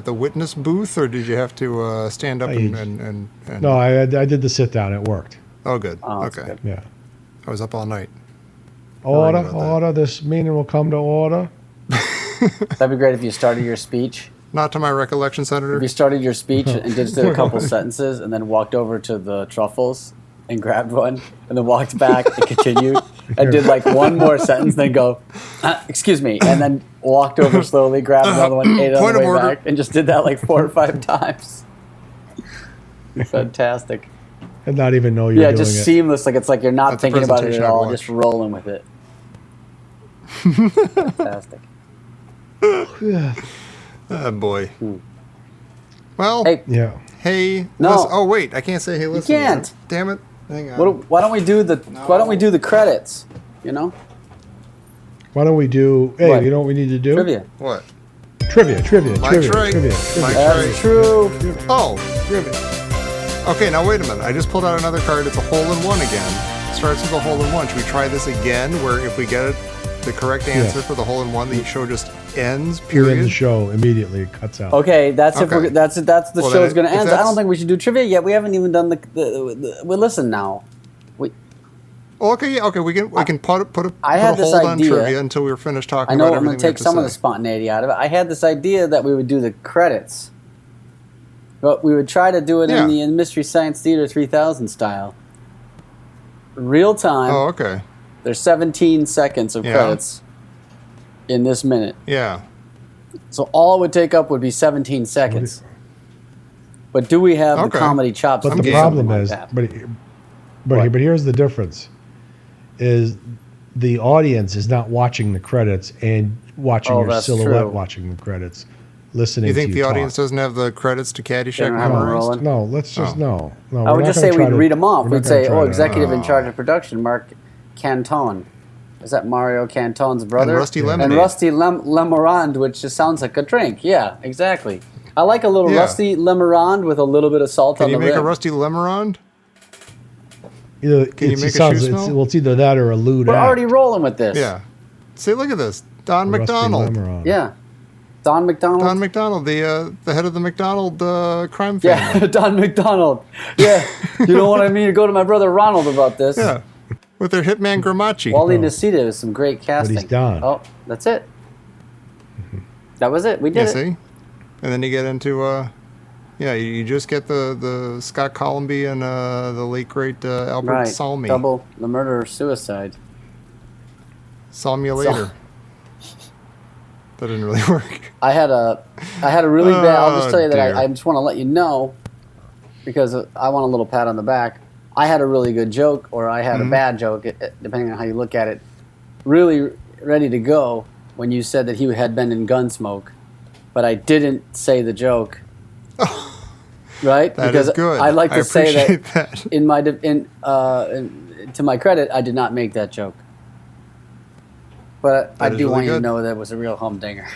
the witness booth, or did you have to stand up and? No, I did the sit down. It worked. Oh, good. Oh, okay. good. Yeah. I was up all night. Order. This meeting will come to order. That'd be great if you started your speech. Not to my recollection, Senator. If you started your speech and just did a couple sentences and then walked over to the truffles and grabbed one and then walked back and continued and did like one more sentence, then go, excuse me, and then walked over slowly, grabbed another one, ate it on the way back, and just did that like 4 or 5 times. Fantastic. And not even know you're doing it. Yeah, just seamless. Like it's like you're not thinking about it at all, just rolling with it. Fantastic. Oh, boy. Well, hey. Yeah. Hey. No. Listen. Oh, wait. I can't say hey, listen. You can't. Damn it. Hang on. Why don't we do the credits, Why don't we do, hey, what? You know what we need to do? Trivia. What? Trivia. Mike's right. That's true. Oh. Trivia. Okay, now wait a minute. I just pulled out another card. It's a hole-in-one again. Starts with a hole-in-one. Should we try this again, where if we get the correct answer for the hole-in-one, the show just ends, period? We end the show immediately. It cuts out. Okay, that's the show's going to end. I don't think we should do trivia yet. We haven't even done well, listen now. Okay, we can put a this hold on idea. trivia until we're finished talking I know about I'm everything. going to take some of the spontaneity out of it. I had this idea that we would do the credits, but we would try to do it in the Mystery Science Theater 3000 style. Real time. Oh, okay. There's 17 seconds of credits in this minute. Yeah. So all it would take up would be 17 seconds. But do we have the comedy chops? But the problem is, but here's the difference: is the audience is not watching the credits and watching your silhouette watching the credits, listening. You think to the talk. audience doesn't have the credits to Caddyshack memorized? No, let's just no. I would just say we'd read them off. We'd say, executive in charge of production, Mark Canton. Is that Mario Canton's brother? And Rusty Lemonade. And Rusty Lemarand, which just sounds like a drink. Yeah, exactly. I like a little Rusty Lemarand with a little bit of salt on the rim. Can you make a Rusty Lemarand? Can you make a shoe smell? It's either that or a lewd We're act. already rolling with this. Yeah. See, look at this. Don McDonald. Yeah. Don McDonald. Don McDonald, the head of the McDonald crime family. Yeah, Don McDonald. Yeah. You know what I mean? Go to my brother Ronald about this. Yeah. With their hitman Gramacci. Wally Nacita is some great casting. But he's Don. Oh, that's it. That was it. We did it. See? And then you get into, you just get the Scott Columby and the late, great Albert Salmi. Double the murder-suicide. Salmulator. That didn't really work. I had a really bad. I'll just tell you that I just want to let you know, because I want a little pat on the back. I had a really good joke, or I had a bad joke, depending on how you look at it. Really ready to go when you said that he had been in Gunsmoke, but I didn't say the joke. Right? That because is good. I like to say that. To my credit, I did not make that joke. But I do want you to know that it was a real humdinger.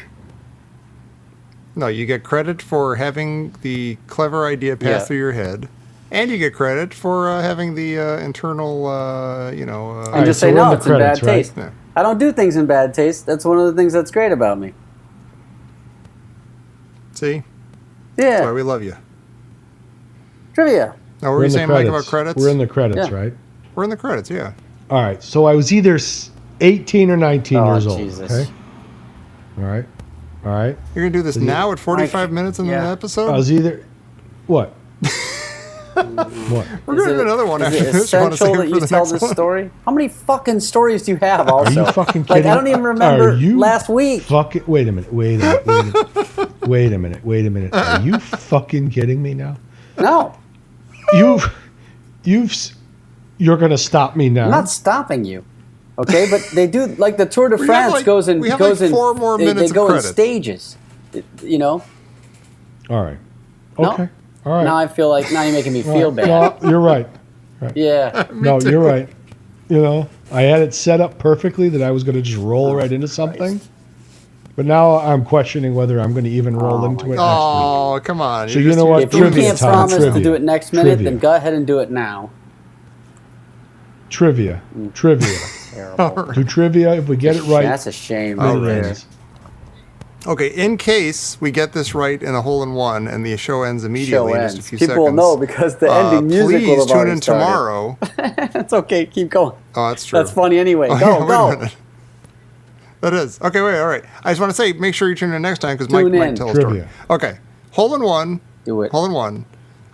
No, you get credit for having the clever idea pass through your head. And you get credit for having the internal, and just say, no, it's in bad right? taste. Yeah. I don't do things in bad taste. That's one of the things that's great about me. See? Yeah. That's why we love you. Trivia. Now, what were you saying, Mike, about credits? We're in the credits, Yeah. right? We're in the credits, yeah. All right. So I was either 18 or 19 years old. Jesus. Okay. All right. You're going to do this now at 45 minutes in the episode? I was either. What? What? We're going to do another one after Is it this. You want to essential save that it you for the tell next this one? story? How many fucking stories do you have also? Are you fucking Like, kidding? I don't even remember Are you last week. Wait a minute. Wait a minute. Are you fucking kidding me now? No, You're going to stop me now? I'm not stopping you. Okay, but they do, like, the Tour de We have, France like- goes in. we have, goes like, in. 4 more they minutes of go in credits. stages. You know. All right. No? Okay. All right. Now I feel like you're making me feel bad. No, you're right. Yeah. No, you're right. You know, I had it set up perfectly that I was going to just roll right into something. But now I'm questioning whether I'm going to even roll into it next week. Oh, come on. So you know what? If you Trivia can't time, promise to trivia. do it next minute, Trivia. then go ahead and do it now. Trivia. Terrible. Do trivia. If we get it right, That's a shame. Oh, right right. there. Okay, in case we get this right in a hole-in-one and the show ends immediately Show in ends. just a few People seconds. will know because the ending music will Please have tune already in started. tomorrow. That's okay. Keep going. Oh, that's true. That's funny anyway. Oh, Go, yeah, wait a go. minute. That is. Okay, wait, all right. I just want to say, make sure you tune in next time because Mike Tune might in. tell a story. Trivia. Okay, hole-in-one. Do it. Hole-in-one.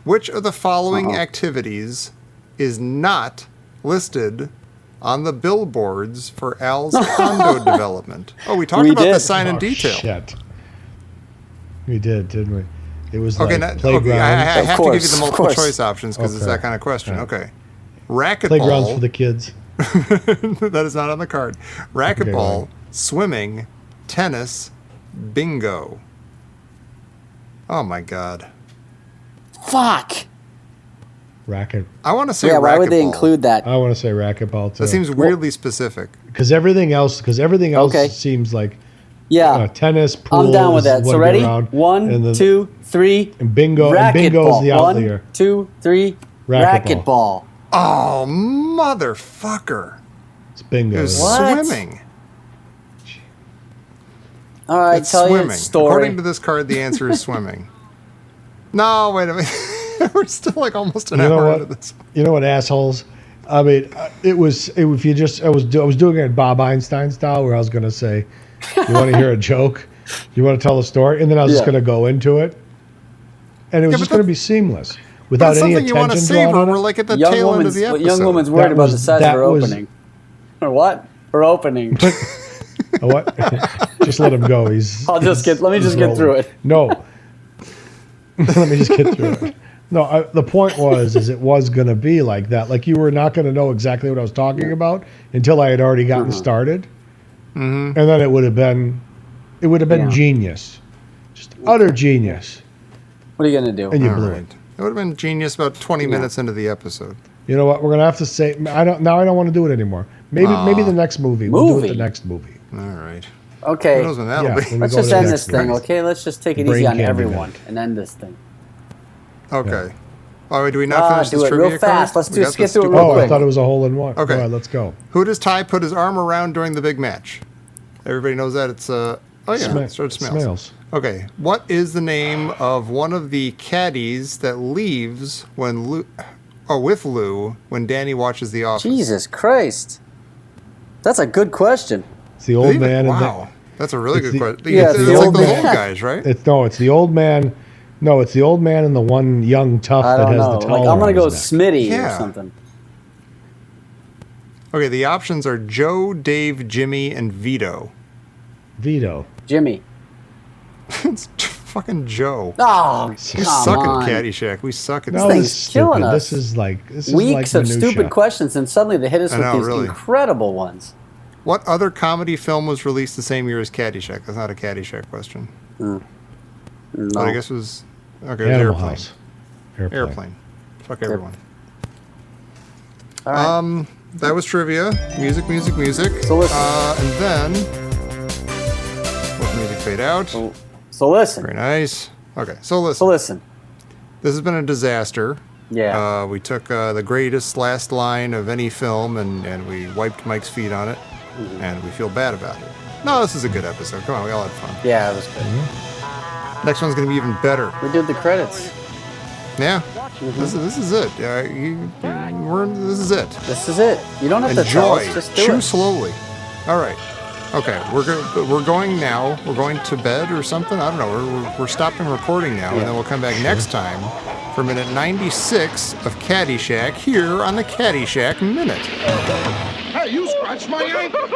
Which of the following Uh-oh. activities is not listed on the billboards for Al's condo development? Oh, we talked We about did. the sign in Oh, detail. Shit. We did, didn't we? It was Okay, like okay, playground. I have to give you course, the of multiple course. choice options because it's Okay. that kind of question. Yeah. Okay. Racquetball. Playgrounds for the kids. That is not on the card. Racquetball, Okay, swimming, tennis, bingo. Oh my God. Fuck. Racket. I want to say Yeah, why would they racquetball. include that? I want to say racquetball too. That seems weirdly specific. Because everything else Okay. seems like Yeah. tennis, pool. I'm down with is that. So one ready? around, 1, and then- 2, 3. and bingo. And bingo is the out 1, there. 2, 3. Racquetball. Racquetball. Oh, motherfucker. It's bingo. It was What? swimming. All right, It's tell you swimming. a story. According to this card, the answer is swimming. No, wait a minute. We're still like almost an You know hour what? into this. You know what, assholes? I mean, if you just, I was doing it Bob Einstein style, where I was going to say, you want to hear a joke? You want to tell a story? And then I was just Yeah. going to go into it. And it was Yeah, just but going to be seamless But without it's any something you want to attention savor. drawn on We're it. like at the young tail end of woman's, the episode. young woman's worried That about was- the size of that her was- opening. Or what? Her opening. What? Just let him go. Let me just get through it. No. Let me just get through it. No, the point was, it was going to be like that. Like you were not going to know exactly what I was talking about until I had already gotten started. Mm-hmm. And then it would have been Yeah. genius. Just utter genius. What are you going to do? And you All blew right. it. It would have been genius about 20 minutes into the episode. You know what? We're going to have to say, I don't want to do it anymore. Maybe the next movie. We'll do Movie? it the next movie. All right. Okay. Who knows when that'll Yeah, be? when we Let's go just to the end next this thing, movie. okay? Let's just take it Brain easy on candy everyone man. and end this thing. Okay. All right, do we not finish do this it trivia real fast. card? Let's We do- got skip this through it stupid- real Oh, I quick. thought it was a hole in one. Okay. All right, let's go. Who does Ty put his arm around during the big match? Everybody knows that. It's oh yeah, it's Smails. Smails. Okay, what is the name of one of the caddies that leaves when with Lou when Danny watches The Office? Jesus Christ. That's a good question. It's the old Leave it? man. Wow, that's a really It's good the- question. Yeah, it's it's the like old those man. old guys, right? It's the old man. No, it's the old man and the one young tough I that don't has know. the towel. Like, I'm going to go around his neck. Smitty Yeah. or something. Okay, the options are Joe, Dave, Jimmy, and Vito. Vito. Jimmy. It's fucking Joe. Oh, We come suck on. at Caddyshack. We suck at No, thing's this is killing stupid. us. This is like Weeks of minutia. stupid questions, and suddenly they hit us I with know, these really. incredible ones. What other comedy film was released the same year as Caddyshack? That's not a Caddyshack question. No. But I guess it was... Okay, it was Animal Airplane. House. Airplane. Fuck everyone. All right. That was trivia. Music. So listen. And then... Let the music fade out. So listen. Very nice. Okay, so listen. So listen. This has been a disaster. Yeah. We took the greatest last line of any film and we wiped Mike's feet on it, and we feel bad about it. No, this is a good episode. Come on, we all had fun. Yeah, it was good. Next one's going to be even better. We did the credits. Yeah. This is it. This is it. This is it. You don't have to tell us. Just do Chew it. slowly. All right. Okay, we're going now. We're going to bed or something. I don't know. We're stopping recording now, and then we'll come back next time for minute 96 of Caddyshack here on the Caddyshack Minute. Hey, you scratched my ankle.